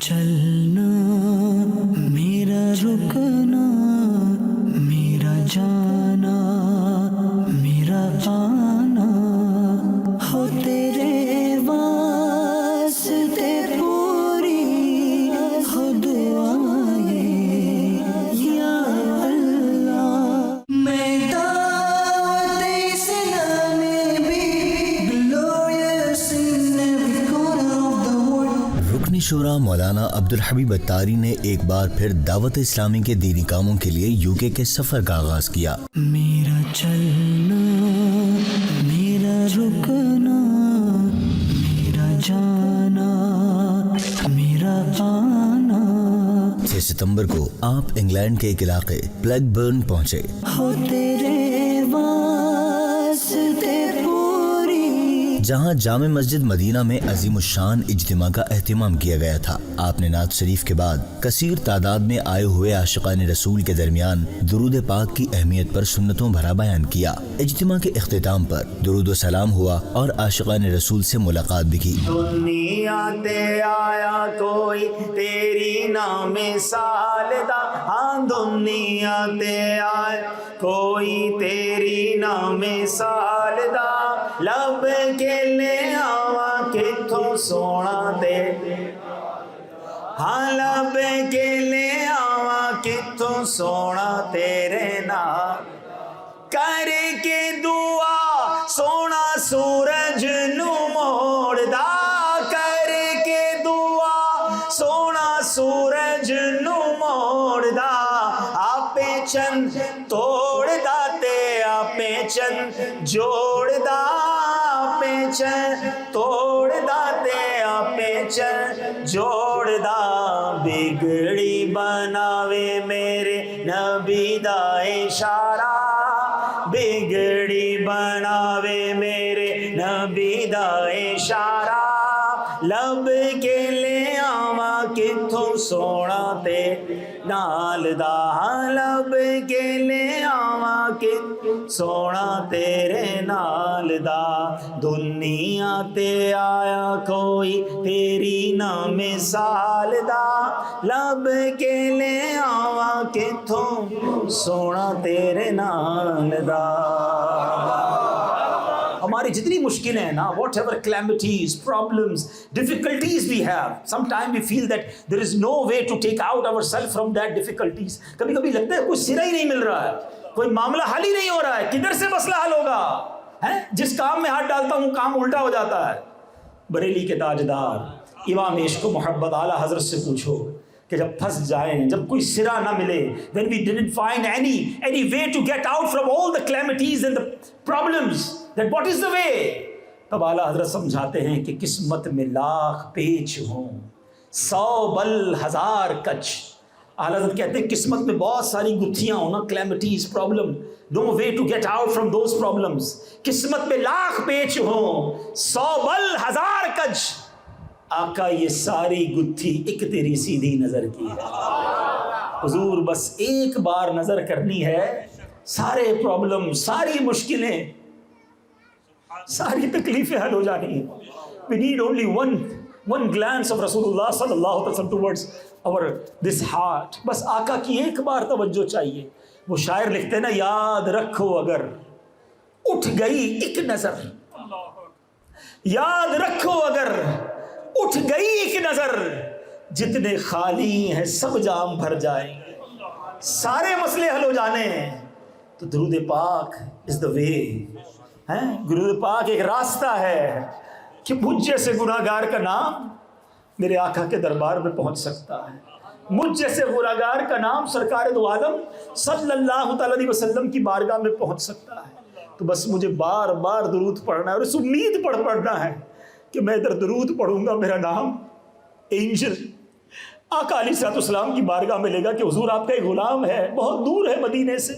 چلنا میرا رکنا، میرا جانا میرا آنا، ہو تیرے واسطے پوری ہو دعائیں یا اللہ۔ میں دعوت اسلام بھی glorious in every corner of the world۔ رکن شورا مولانا عبدالحبیب اتاری نے ایک بار پھر دعوت اسلامی کے دینی کاموں کے لیے UK کے سفر کا آغاز کیا۔ میرا چلنا میرا رکنا، میرا جانا میرا آنا، 6 ستمبر کو آپ انگلینڈ کے ایک علاقے بلیک برن پہنچے۔ ہو تیرے واسطے پوری۔ جہاں جامع مسجد مدینہ میں عظیم الشان اجتماع کا اہتمام کیا گیا تھا، آپ نے نعت شریف کے بعد کثیر تعداد میں آئے ہوئے عاشقان رسول کے درمیان درود پاک کی اہمیت پر سنتوں بھرا بیان کیا۔ اجتماع کے اختتام پر درود و سلام ہوا اور عاشقان رسول سے ملاقات بھی کی۔ دنیا تے آیا کوئی تیری نام مثال دا، ہاں دنیا تے آیا کوئی تیری نام مثال دا، لب کے لے آواں کتھوں سونا تے، ہاں لب کے لے آواں کتھوں سونا تیرے نام، کر کے دعا سونا سورج نو موڑ دا، کر کے دعا سونا سورج نو موڑ دا، آپے چند توڑ دا تے آپے چند جوڑ دا، آپے چند توڑ دا تے آپے چند جوڑ دا، بگڑی بناوے میرے نبی دا اشارہ، بگڑی بناوے میرے نبی دا اشارہ، لب کے لے آواں کتھوں سونا تے نال دا، لب کے لے آواں کتھوں سونا تیرے نال دا، دنیا تے آیا کوئی تیری نہ مثال دا، لب کے لے آواں کتھوں سونا تیرے نال دا۔ ہماری جتنی مشکلیں ہیں نا، whatever calamities, problems, difficulties we have, some time we feel that there is no way to take out our self from that difficulties. کبھی کبھی لگتا ہے کوئی سرا ہی نہیں مل رہا ہے، کوئی معاملہ حل ہی نہیں ہو رہا ہے، کدھر سے مسئلہ حل ہوگا ہے؟ جس کام میں ہاتھ ڈالتا ہوں کام الٹا ہو جاتا ہے۔ بریلی کے تاجدار امام عشق و محبت اعلیٰ حضرت سے پوچھو کہ جب پھنس جائیں، جب کوئی سرا نہ ملے، when we didn't find any way to get out from all the calamities and the problems, then what is the way؟ تب اعلیٰ حضرت سمجھاتے ہیں کہ قسمت میں لاکھ پیچ ہوں، 100 بل 1000 کچ۔ اعلیٰ حضرت کہتے ہیں قسمت میں بہت ساری گتھیاں ہوں نا، calamities، problem، no way to get out from those problems۔ قسمت میں لاکھ پیچ ہوں، 100 بل 1000 کچ، آقا یہ ساری گتھی ایک تیری سیدھی نظر کی ہے۔ حضور بس ایک بار نظر کرنی ہے، سارے پرابلم، ساری مشکلیں، ساری تکلیفیں حل ہو جانی ہیں۔ We need only one glance of Rasulullah صلی اللہ علیہ وسلم towards our this heart۔ بس آقا کی ایک بار توجہ چاہیے۔ وہ شاعر لکھتے ہیں نا، یاد رکھو اگر اٹھ گئی ایک نظر، یاد رکھو اگر اٹھ گئی ایک نظر، جتنے خالی ہیں سب جام بھر جائیں گے، سارے مسئلے حل ہو جانے ہیں۔ تو درود پاک از دا وے، درود پاک ایک راستہ ہے کہ مجھ جیسے گناہگار کا نام میرے آقا کے دربار میں پہنچ سکتا ہے، مجھ جیسے گناہگار کا نام سرکار دو عالم صلی اللہ تعالی علیہ وسلم کی بارگاہ میں پہنچ سکتا ہے۔ تو بس مجھے بار بار درود پڑھنا ہے، اور اس امید پڑھنا ہے کہ میں ادھر درود پڑھوں گا، میرا نام اینجل آقا علیہ الصلوۃ والسلام کی بارگاہ میں لے گا کہ حضور آپ کا ایک غلام ہے، بہت دور ہے مدینے سے،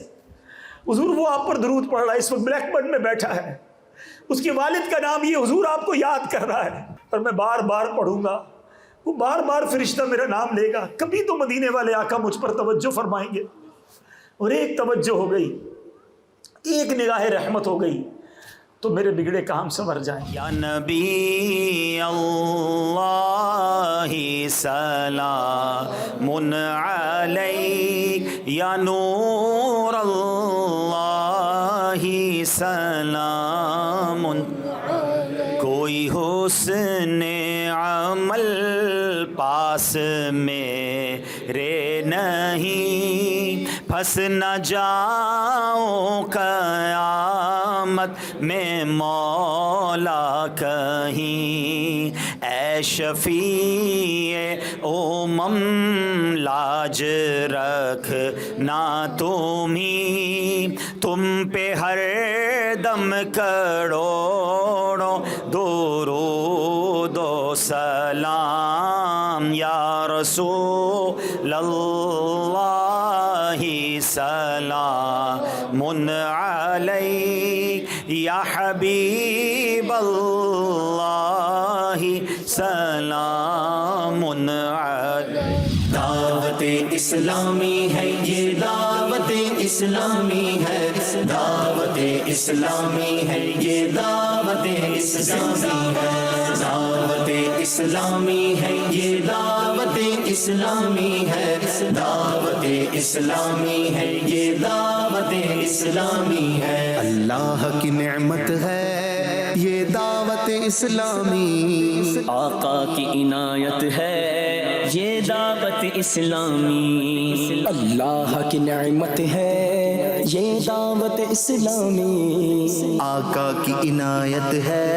حضور وہ آپ پر درود پڑھ رہا ہے، اس وقت بلیک برن میں بیٹھا ہے، اس کے والد کا نام یہ، حضور آپ کو یاد کر رہا ہے، اور میں بار بار پڑھوں گا، وہ بار بار فرشتہ میرا نام لے گا، کبھی تو مدینے والے آقا مجھ پر توجہ فرمائیں گے۔ اور ایک توجہ ہو گئی، ایک نگاہ رحمت ہو گئی، تو میرے بگڑے کام سنور جائیں. یا نبی اللہ سلام علیک یا نور اللہ سلام. کوئی حسن عمل پاس میرے نہیں، پھنس نہ جاؤں قیامت میں مولا کہیں. اے شفیع امم لاج رکھ نہ تم پہ ہر دم کروڑوں درود و سلام. یا رسول اللہ سلام علیک یا حبیب اللہ سلام علیک. دعوت اسلامی ہے یہ دعوت اسلامی ہے، دعوت اسلامی ہے یہ دعوت اسلامی ہے، دعوت اسلامی ہے یہ دعوت اسلامی ہے، دعوت اسلامی ہے یہ دعوت اسلامی ہے. اللہ کی نعمت ہے یہ دعوت اسلامی، آقا کی عنایت ہے یہ دعوت اسلامی. اللہ کی نعمت ہے یہ دعوت اسلامی، آقا کی عنایت ہے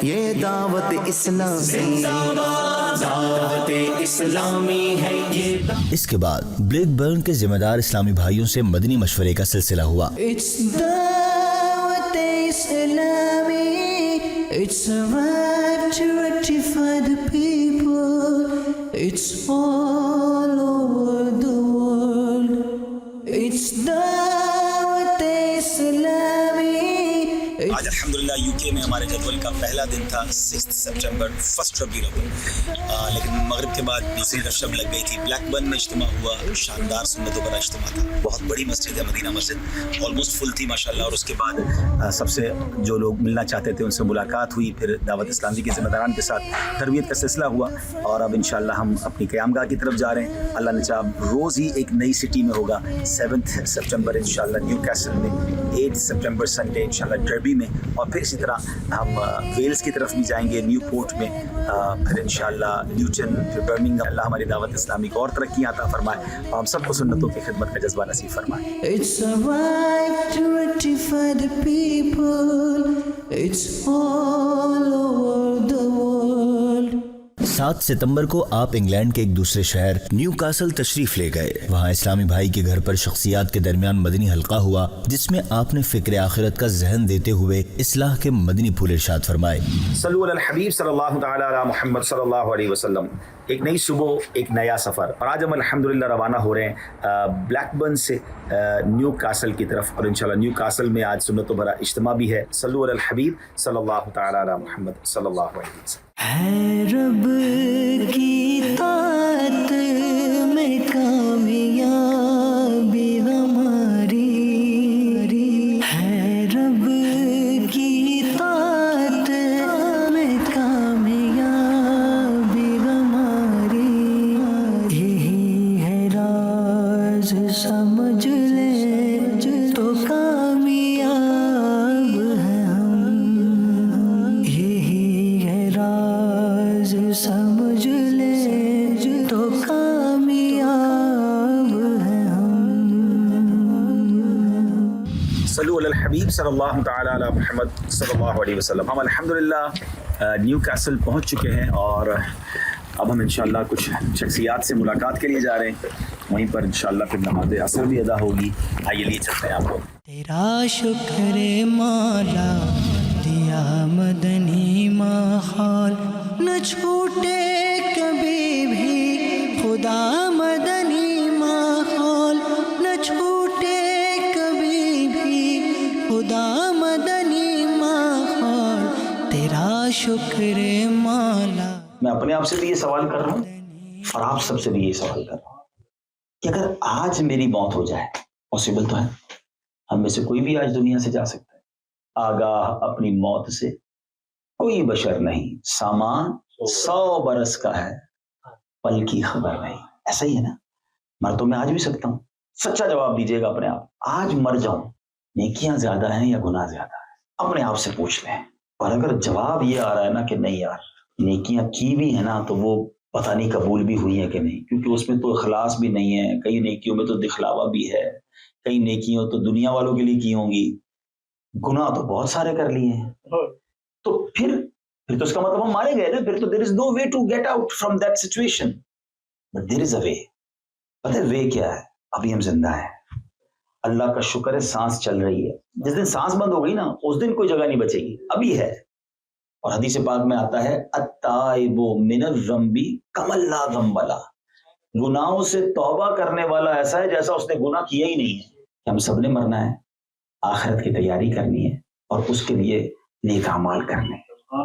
یہ دعوت اسلامی، دعوت اسلامی ہے یہ. اس کے بعد بلیک برن کے ذمہ دار اسلامی بھائیوں سے مدنی مشورے کا سلسلہ ہوا. It's دعوت اسلامی، it's a right to rectify the people, it's all over the world. It's دعوت اسلامی. آج الحمدللہ یو کے میں ہمارے جدول کا پہلا دن تھا 6 سپٹمبر، فرسٹ ربیع الاول، لیکن مغرب کے بعد دوسری طرف شب لگ گئی تھی. بلیک برن میں اجتماع ہوا، شاندار سنتوں کا اجتماع تھا. بہت بڑی مسجد ہے مدینہ مسجد، آلموسٹ فل تھی ماشاءاللہ. اور اس کے بعد سب سے جو لوگ ملنا چاہتے تھے ان سے ملاقات ہوئی. پھر دعوت اسلامی کے ذمہ داران کے ساتھ تربیت کا سلسلہ ہوا، اور اب انشاءاللہ ہم اپنی قیام گاہ کی طرف جا رہے ہیں. اللہ نے چاہا روز ہی ایک نئی سٹی میں ہوگا. 7 سپٹمبر انشاءاللہ نیو کیسل میں، 8 سپٹمبر سنڈے انشاءاللہ ڈربی میں، اور پھر اسی طرح ہم ویلز کی طرف بھی جائیں گے نیو پورٹ میں، پھر انشاءاللہ نیوٹن، پھر برمنگھم. اللہ ہماری دعوت اسلامی کو اور ترقیاں عطا فرمائے، اور ہم سب کو سنتوں کی خدمت کا جذبہ نصیب فرمائے. It's a right to rectify the people, it's all over the world. 7 ستمبر کو آپ انگلینڈ کے ایک دوسرے شہر نیو کاسل تشریف لے گئے. وہاں اسلامی بھائی کے گھر پر شخصیات کے درمیان مدنی حلقہ ہوا، جس میں آپ نے فکر آخرت کا ذہن دیتے ہوئے اصلاح کے مدنی پھول ارشاد فرمائے. صلو علی الحبیب صلی اللہ تعالی علی محمد صلی اللہ علیہ وسلم. ایک نئی صبح، ایک نیا سفر، اور آج ہم الحمدللہ روانہ ہو رہے ہیں بلیک برن سے نیو کاسل کی طرف، اور انشاءاللہ نیو کاسل میں آج سنتوں بھرا اجتماع بھی ہے. صلو علی الحبیب صلی اللہ تعالی علی محمد صلی اللہ علیہ وسلم. ہے رب کی طاعت میں کامیابی ہماری، ہے رب کی طاعت میں کامیابی ہماری. یہی ہے راز سمجھ لے تو کامیاب ہے ہم، یہی ہے راز سمجھ لے تو کامیاب ہے ہم. صلو علی الحبیب صلی اللہ تعالی علی محمد صلی اللہ علیہ وسلم. ہم الحمدللہ نیو کاسل پہنچ چکے ہیں، اور اب ہم انشاءاللہ کچھ شخصیات سے ملاقات کے لیے جا رہے ہیں. وہیں پر انشاءاللہ پھر نماز عصر بھی ادا ہوگی. آئیے لیے چلتے ہیں آپ کو. تیرا شکر مولا دیا مدنی ماحول، نہ چھوٹے کبھی بھی خدا مدنی ماحول، نہ چھوٹے کبھی بھی خدا مدنی ماحول. تیرا شکر مولا. میں اپنے آپ سے بھی یہ سوال کر رہا ہوں، اور آپ سب سے بھی یہ سوال کر رہا ہوں کہ اگر آج میری موت ہو جائے، پاسبل تو ہے، ہم میں سے کوئی بھی آج دنیا سے جا سکتا ہے، آگاہ اپنی موت سے کوئی بشر نہیں، سامان 100 برس کا ہے، پل کی خبر نہیں. ایسا ہی ہے نا، مر تو میں آج بھی سکتا ہوں. سچا جواب دیجیے گا اپنے آپ. آج مر جاؤں، نیکیاں زیادہ ہیں یا گناہ زیادہ ہیں؟ اپنے آپ سے پوچھ لیں. اور اگر جواب یہ آ رہا ہے نا کہ نہیں یار نیکیاں کی بھی ہیں نا تو وہ پتہ نہیں قبول بھی ہوئی ہیں کہ نہیں، کیونکہ اس میں تو اخلاص بھی نہیں ہے، کئی نیکیوں میں تو دکھلاوا بھی ہے، کئی نیکیوں تو دنیا والوں کے لیے کی ہوں گی، گناہ تو بہت سارے کر لیے ہیں. تو پھر تو اس کا مطلب ہم مارے گئے نا. پھر تو there is no way to get out from that situation. But there is a way. پتہ ہے وے کیا ہے؟ ابھی ہم زندہ ہیں، اللہ کا شکر ہے سانس چل رہی ہے. جس دن سانس بند ہو گئی نا اس دن کوئی جگہ نہیں بچے گی، ابھی ہے. اور حدیث پاک میں آتا ہے التائب من الذنب کمن لا ذنب لہ، گناہوں سے توبہ کرنے والا ایسا ہے جیسا اس نے گناہ کیا ہی نہیں ہے. کہ ہم سب نے مرنا ہے، آخرت کی تیاری کرنی ہے اور اس کے لیے نیک اعمال کرنے ہیں،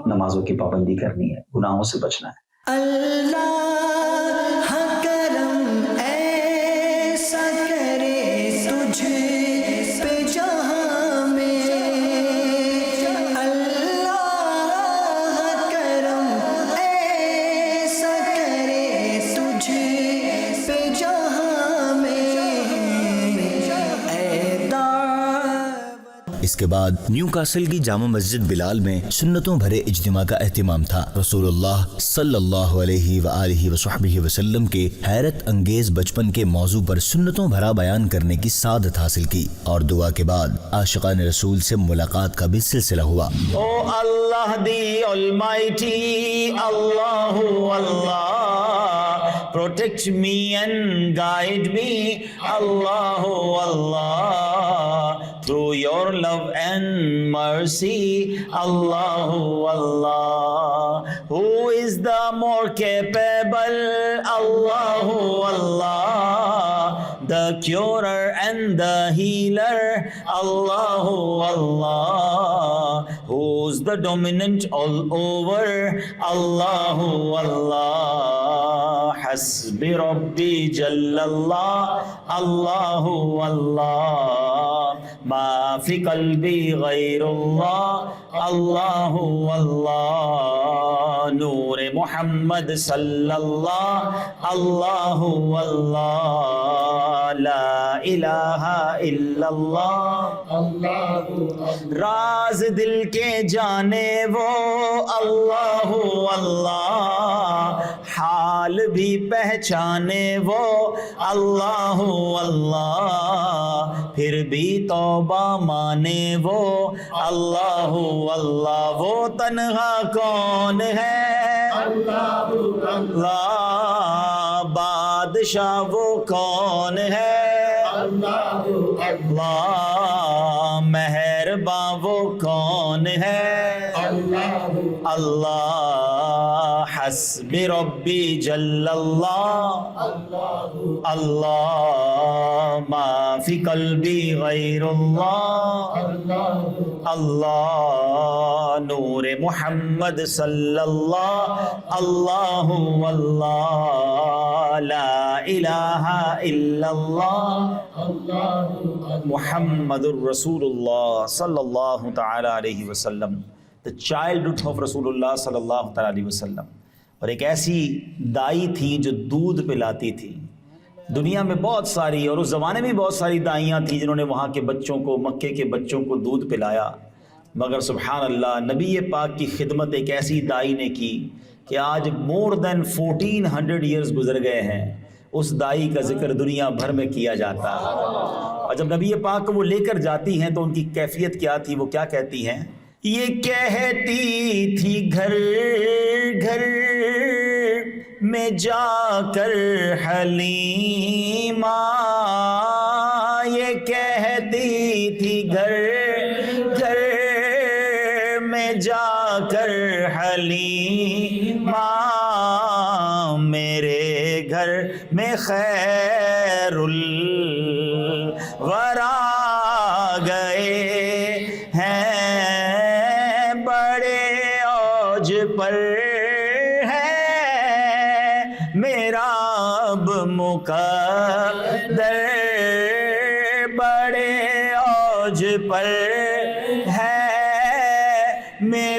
نمازوں کی پابندی کرنی ہے، گناہوں سے بچنا ہے. اللہ کرم ایسا کرے تجھ پہ جہاں میں، اللہ کرم ایسا کرے تجھ پہ جہاں میں، اے دعوت. اس کے بعد نیو کاسل کی جامع مسجد بلال میں سنتوں بھرے اجتماع کا اہتمام تھا. رسول اللہ صلی اللہ علیہ وآلہ وصحبہ وسلم کے حیرت انگیز بچپن کے موضوع پر سنتوں بھرا بیان کرنے کی سعادت حاصل کی اور دعا کے بعد عاشقان رسول سے ملاقات کا بھی سلسلہ ہوا. Oh Allah the Almighty, Allahu Allah, protect me and guide me, Allahu Allah, through your love and mercy, Allahu Allah. Who is the more capable, Allahu Allah, the curer and the healer, Allahu Allah. Who's the dominant all over, Allahu Allah. Hasbi Rabbi Jallallah, Allahu Allah. Ma fi qalbi ghayrullah, Allahu Allah. Noor Muhammad sallallahu, Allahu Allah. La ilaha illallah, Allahu Allah. راز دل کے جانے وہ Allahu Allah. حال بھی پہچانے وہ Allahu Allah. پھر بھی توبہ مانے وہ Allahu Allah. وہ تنہا کون ہے Allahu Allah. بادشاہ وہ کون ہے Allahu Allah. مہرباں وہ کون ہے Allahu Allah. حسب ربی جل اللہ Allahu Allah. ما فی قلبی غیر اللہ Allahu Allah. نور محمد صلی اللہ Allahu Allah. لا الہ الا اللہ محمد الرسول اللہ صلی اللہ تعالی علیہ وسلم. the childhood of رسول اللہ صلی اللہ تعالی علیہ وسلم. اور ایک ایسی دائی تھی جو دودھ پلاتی تھی. دنیا میں بہت ساری اور اس زمانے میں بہت ساری دائیاں تھیں جنہوں نے وہاں کے بچوں کو، مکے کے بچوں کو دودھ پلایا، مگر سبحان اللہ نبی پاک کی خدمت ایک ایسی دائی نے کی کہ آج more than 1400 years گزر گئے ہیں، اس دائی کا ذکر دنیا بھر میں کیا جاتا ہے. اور جب نبی پاک کو وہ لے کر جاتی ہیں تو ان کی کیفیت کیا تھی، وہ کیا کہتی ہیں؟ یہ کہتی تھی گھر گھر میں جا کر حلیمہ، یہ کہتی تھی گھر گھر میں جا کر حلیمہ، میرے گھر میں خیر الورا گئے ہیں، بڑے اوج پر ہے میرا اب مقدر، بڑے اوج پر ہے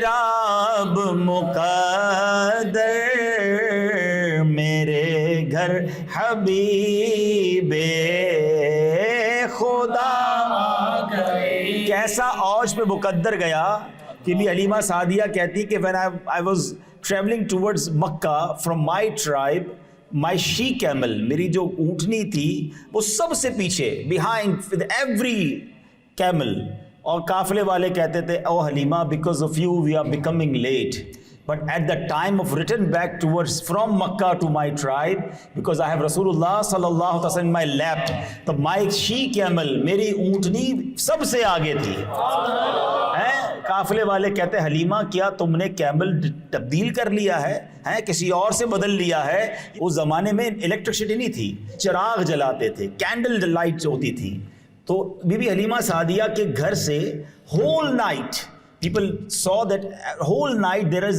جب مقدر میرے گھر حبیب خدا کیسا اوج پہ مقدر گیا کہ بھی حلیمہ سعدیہ کہتی کہ when I was traveling towards Makkah from my tribe, my she camel, میری جو اونٹنی تھی وہ سب سے پیچھے behind with every camel, اور قافلے والے کہتے تھے او Halima because of you we are becoming late. But at the time of return back towards from Makkah to my tribe, because I have Rasulullah sallallahu alaihi wasallam in my lap, تو my she camel, میری اونٹنی سب سے آگے تھی. قافلے والے کہتے حلیمہ کیا تم نے کیمل تبدیل کر لیا ہے کسی اور سے بدل لیا ہے؟ اس زمانے میں الیکٹرسٹی نہیں تھی, چراغ جلاتے تھے, کینڈل لائٹ ہوتی تھی. تو بی بی حلیمہ سعدیہ کے گھر سے whole night people saw that whole night there is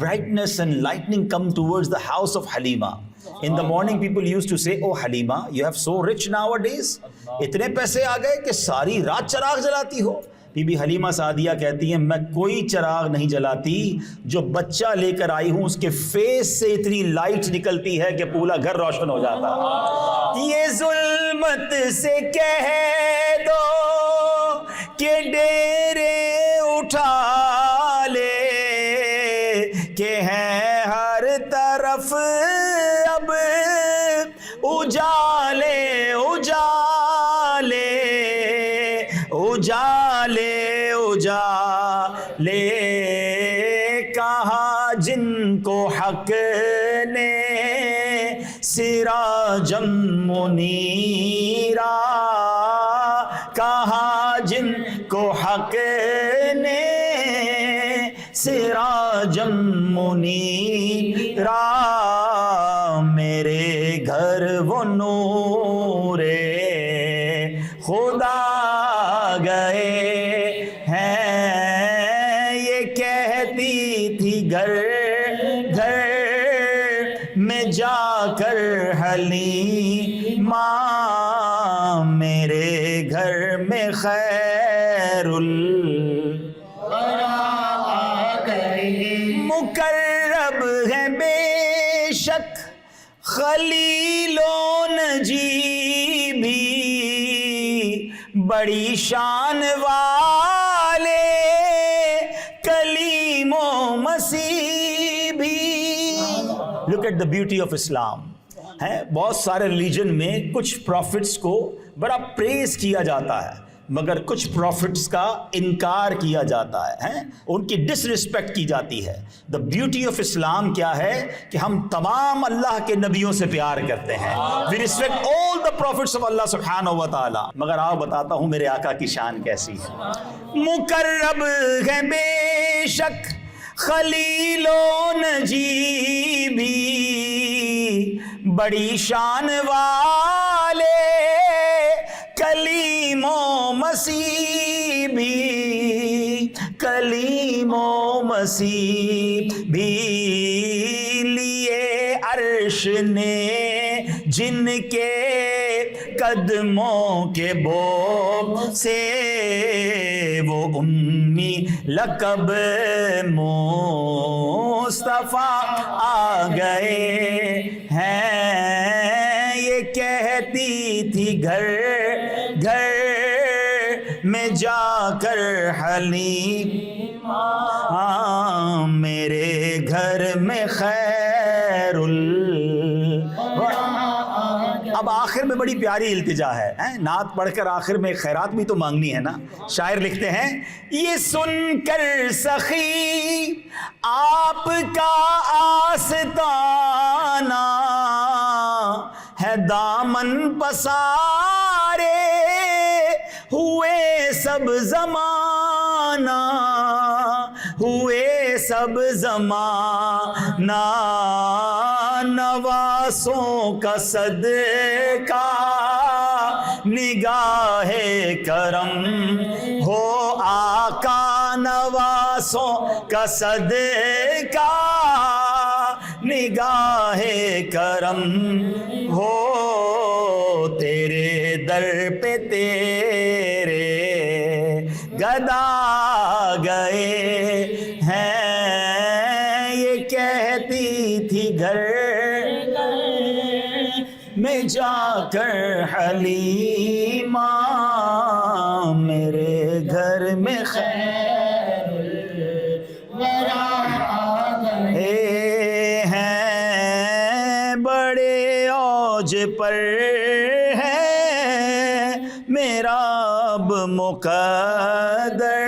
brightness and lightning come towards the house of Halima. In the morning people used to say, oh Halima, you have so rich nowadays, اتنے پیسے آ گئے کہ ساری رات چراغ جلاتی ہو. Be be Halima Sadia کہتی ہیں میں کوئی چراغ نہیں جلاتی, جو بچہ لے کر آئی ہوں اس کے فیس سے اتنی لائٹ نکلتی ہے کہ پورا گھر روشن ہو جاتا. یہ ظلمت سے کہہ دو کہ ڈیرے اٹھا لے, کہ ہیں ہر طرف اب اجالے اجالے اجالے اجالے, کہا جن کو حق نے سراجم منیرا, کہا جن کو حق نے سراجم منیرا, میرے گھر وہ نور خدا گئے ہیں. یہ کہتی تھی گھر گھر میں جا کر حلیمہ, میرے گھر میں خیر مقرب ہے بے شک خلیل و نجی بھی, بڑی شان والے کلیم و مسیح بھی. Look at the beauty of Islam. بہت سارے ریلیجن میں کچھ پروفٹس کو بڑا پریز کیا جاتا ہے مگر کچھ پروفٹس کا انکار کیا جاتا ہے, ان کی ڈس رسپیکٹ کی جاتی ہے. دا بیوٹی آف اسلام کیا ہے کہ ہم تمام اللہ کے نبیوں سے پیار کرتے ہیں. We respect all the prophets of Allah سبحانہ و تعالی. مگر آؤ بتاتا ہوں میرے آقا کی شان کیسی ہے. مقرب ہے بے شک خلیل و نجی بھی, بڑی شان والے کلیم و مسیح بھی, کلیم و مسیح بھی, لیے عرش نے جن کے قدموں کے بوب سے وہ امی لقب مصطفیٰ آ گئے ہیں. یہ کہتی تھی گھر گھر میں جا کر حلیمہ, میرے گھر میں خیر اب آخر میں بڑی پیاری التجا ہے, نعت پڑھ کر آخر میں خیرات بھی تو مانگنی ہے نا. شاعر لکھتے ہیں یہ سن کر سخی آپ کا آستانہ ہے دامن پسارے ہوئے سب زمانہ, ہوئے سب زمانہ, نواسوں کا صدقہ نگاہ کرم ہو آقا, نواسوں کا صدقہ نگاہ کرم ہو, تیرے در پہ تیرے گدا گئے ہیں. میں جا کر حلیمہ میرے گھر میں خیر الورا ہیں بڑے اوج پر ہے میرا اب مقدر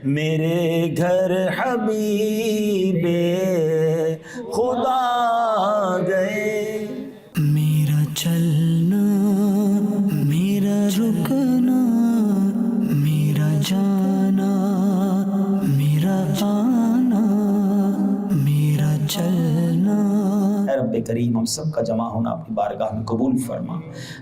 میرے گھر حبیب خدا گئے میرا چلنا میرا رکنا میرا جانا میرا آنا میرا چلنا. اے رب کریم ہم سب کا جمع ہونا اپنی بارگاہ میں قبول فرما.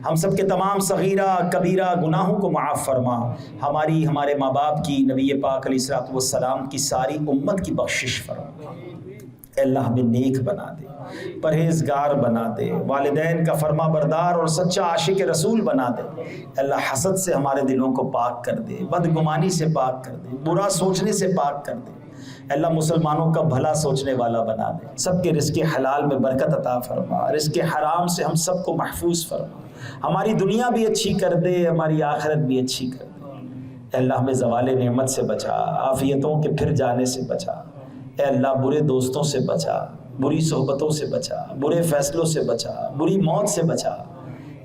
ہم سب کے تمام صغیرہ کبیرہ گناہوں کو معاف فرما. ہمارے ماں باپ کی نبی پاک علیہ الصلوۃ والسلام کی ساری امت کی بخشش فرما. اے اللہ ہمیں نیک بنا دے, پرہیزگار بنا دے, والدین کا فرما بردار اور سچا عاشق رسول بنا دے. اے اللہ حسد سے ہمارے دلوں کو پاک کر دے, بدگمانی سے پاک کر دے, برا سوچنے سے پاک کر دے. اے اللہ مسلمانوں کا بھلا سوچنے والا بنا دے. سب کے رزق حلال میں برکت عطا فرما, رزق حرام سے ہم سب کو محفوظ فرما. ہماری دنیا بھی اچھی کر دے, ہماری آخرت بھی اچھی کر دے. اے اللہ ہمیں زوال نعمت سے بچا, عافیتوں کے پھر جانے سے بچا. اے اللہ برے دوستوں سے بچا, بری صحبتوں سے بچا, برے فیصلوں سے بچا, بری موت سے بچا.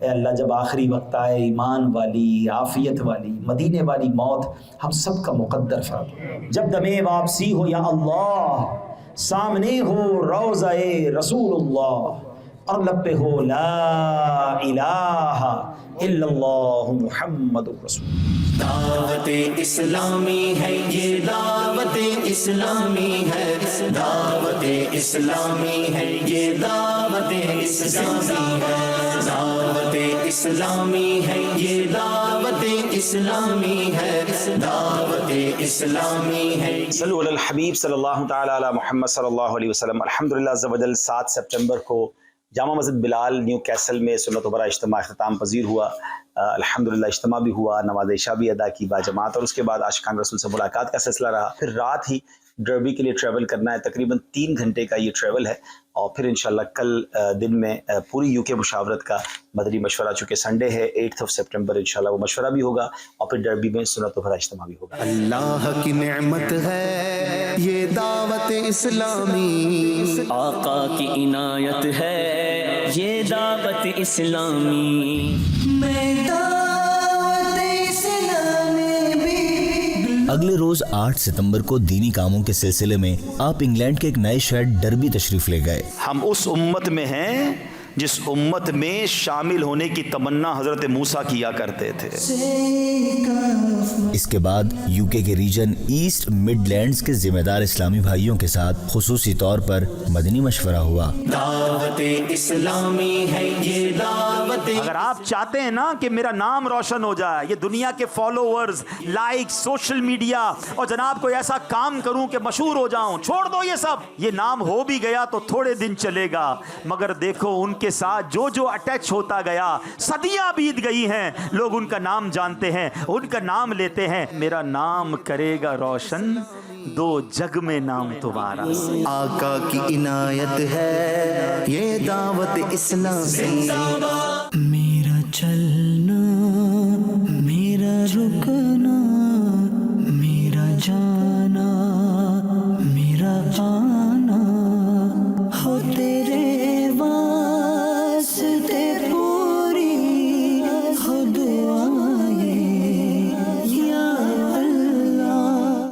اے اللہ جب آخری وقت آئے ایمان والی, عافیت والی, مدینے والی موت ہم سب کا مقدر فرما. جب دمِ واپسی ہو یا اللہ, سامنے ہو روضہ رسول اللہ اور لب پہ ہو لا الہ الا اللہ محمد رسول. دعوت اسلامی ہے یہ دعوت اسلامی ہے, دعوت اسلامی ہے یہ دعوت اسلامی ہے, دعوت اسلامی ہے یہ دعوت اسلامی ہے, دعوت اسلامی ہے. صلو علی الحبیب صلی اللہ تعالی علی محمد صلی اللہ علیہ وسلم. الحمدللہ عز و جل 7 سپٹمبر کو جامع مسجد بلال نیو کیسل میں سنت و برا اجتماع اختتام پذیر ہوا. الحمدللہ اجتماع بھی ہوا, نماز عشاء بھی ادا کی باجماعت, اور اس کے بعد عاشقان رسول سے ملاقات کا سلسلہ رہا. پھر رات ہی ڈربی کے لیے ٹریول کرنا ہے, تقریباً 3 گھنٹے کا یہ ٹریول ہے. اور پھر انشاءاللہ کل دن میں پوری یو کے مشاورت کا مدنی مشورہ, چونکہ سنڈے ہے 8 سپٹمبر, انشاءاللہ وہ مشورہ بھی ہوگا, اور پھر ڈربی میں سنت و بھرا اجتماع بھی ہوگا. اللہ کی نعمت ہے یہ دعوت اسلامی, آقا کی عنایت ہے یہ دعوت اسلامی. میں دعوت اسلامی بھی. اگلے روز 8 ستمبر کو دینی کاموں کے سلسلے میں آپ انگلینڈ کے ایک نئے شہر ڈربی تشریف لے گئے. ہم اس امت میں ہیں جس امت میں شامل ہونے کی تمنا حضرت موسیٰ کیا کرتے تھے. اس کے بعد یو کے ریجن ایسٹ مڈ لینڈز کے ذمہ دار اسلامی بھائیوں کے ساتھ خصوصی طور پر مدنی مشورہ ہوا. دعوت اسلامی ہے یہ دعوت. اگر آپ چاہتے ہیں نا کہ میرا نام روشن ہو جائے, یہ دنیا کے فالوورز, لائک, سوشل میڈیا, اور جناب کوئی ایسا کام کروں کہ مشہور ہو جاؤں, چھوڑ دو یہ سب. یہ نام ہو بھی گیا تو تھوڑے دن چلے گا, مگر دیکھو ان کے ساتھ جو اٹیچ ہوتا گیا, صدیاں بیت گئی ہیں, لوگ ان کا نام جانتے ہیں, ان کا نام لیتے ہیں. میرا نام کرے گا روشن, 2 جگ میں نام تمہارا. آقا کی عنایت ہے یہ دعوت اسلامی. میرا چلنا